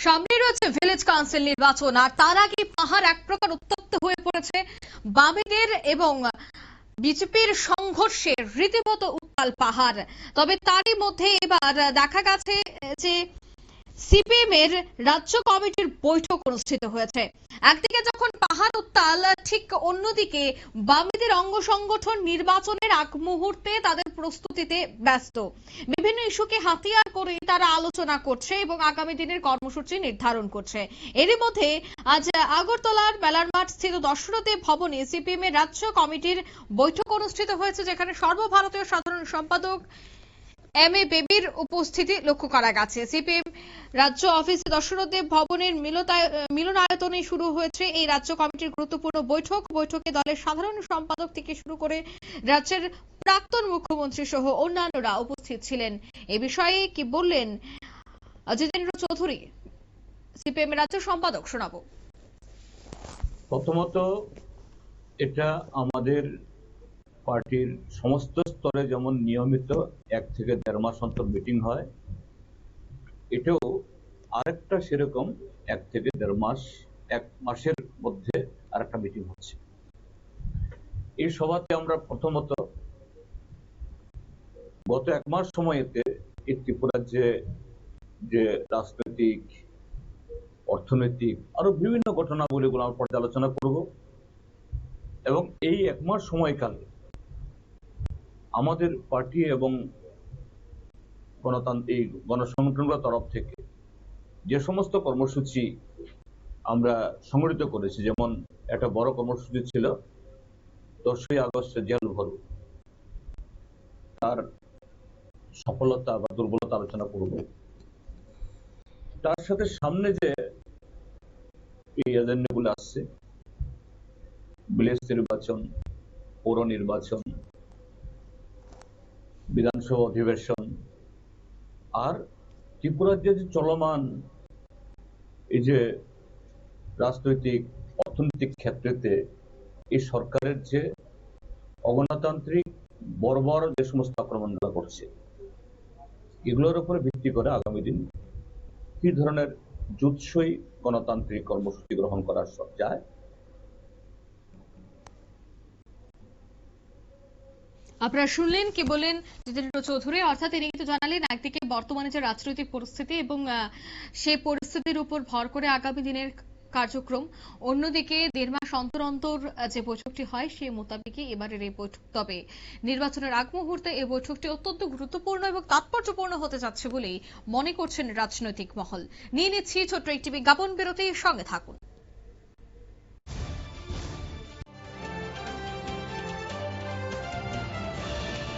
সামনে রয়েছে village council নির্বাচন, আর তার আগে পাহাড় এক প্রকার উত্তপ্ত হয়ে পড়েছে। বামেদের এবং বিজেপির সংঘর্ষে রীতিমতো উত্তাল পাহাড়। তবে তারই মধ্যে এবার দেখা গেছে যে সিপিএম এর রাজ্য কমিটির বৈঠক অনুষ্ঠিত হয়েছে। একদিকে যখন পাহাড় উত্তাল, ঠিক অন্যদিকে বামেদের অঙ্গ সংগঠন নির্বাচনের আগ মুহূর্তে তাদের প্রস্তুতিতে ব্যস্ত। বিভিন্ন ইস্যুকে হাতিয়ার করে তারা আলোচনা করছে এবং আগামী দিনের কর্মসূচি নির্ধারণ করছে। এরই মধ্যে আজ আগরতলার মেলার মাঠ স্থিত দশরথদেব ভবনে সিপিএম এর রাজ্য কমিটির বৈঠক অনুষ্ঠিত হয়েছে, যেখানে সর্বভারতীয় সাধারণ সম্পাদক এম এ বেবির উপস্থিতি লক্ষ্য করা গেছে। সিপিএম রাজ্য অফিসে দশরথদেব ভবনের মিলনায়তনে শুরু হয়েছে এই রাজ্য কমিটির গুরুত্বপূর্ণ বৈঠক। বৈঠকে দলের সাধারণ সম্পাদক থেকে শুরু করে রাজ্যের প্রাক্তন মুখ্যমন্ত্রী সহ অন্যান্যরা উপস্থিত ছিলেন। এ বিষয়ে কি বললেন জিতেন্দ্র চৌধুরী, সিপিএম রাজ্য সম্পাদক, শোনাবো। প্রথমত, এটা আমাদের পার্টির সমস্ত স্তরে যেমন নিয়মিত 1 থেকে 1.5 মাস অন্তর মিটিং হয়, এটাও আরেকটা সেরকম 1 থেকে 1.5 মাস, 1 মাসের মধ্যে আরেকটা মিটিং হচ্ছে। এই সভাতে আমরা প্রথমত গত 1 মাস সময়েতে এই ত্রিপুরার যে রাজনৈতিক, অর্থনৈতিক আরো বিভিন্ন ঘটনাবলীগুলো আমরা পর্যালোচনা করব এবং এই 1 মাস সময়কালে আমাদের পার্টি এবং গণতান্ত্রিক গণসংগঠনগুলোর তরফ থেকে যে সমস্ত কর্মসূচি আমরা সংগঠিত করেছি, যেমন একটা বড় কর্মসূচি ছিল 10ই আগস্টে জেল ভরো, তার সফলতা বা দুর্বলতা আলোচনা করব। তার সাথে সামনে যে এই এজেন্ডাগুলো আসছে, ভিলেজ নির্বাচন, পৌর নির্বাচন, বিধানসভা অধিবেশন, আর ত্রিপুরার যে চলমান এই যে রাজনৈতিক অর্থনৈতিক ক্ষেত্রেতে এই সরকারের যে অগণতান্ত্রিক বর্বর যে সমস্ত আক্রমণগুলো করছে, এগুলোর উপরে ভিত্তি করে আগামী দিন কি ধরনের জুৎসই গণতান্ত্রিক কর্মসূচি গ্রহণ করা যায়। আপনারা শুনলেন কি বলেন জিতেন্দ্র চৌধুরী। অর্থাৎ তিনি কিন্তু জানালেন একদিকে বর্তমানে যে রাজনৈতিক পরিস্থিতি এবং সেই পরিস্থিতির উপর ভর করে আগামী দিনের কার্যক্রম, অন্যদিকে 1.5 মাস অন্তর অন্তর যে বৈঠকটি হয় সেই মোতাবেকই এবারের এই বৈঠক। তবে নির্বাচনের আগ মুহূর্তে এই বৈঠকটি অত্যন্ত গুরুত্বপূর্ণ এবং তাৎপর্যপূর্ণ হতে যাচ্ছে বলেই মনে করছেন রাজনৈতিক মহল। নিয়ে নিচ্ছি ছোট্ট একটি বিজ্ঞাপন বিরতি, সঙ্গে থাকুন।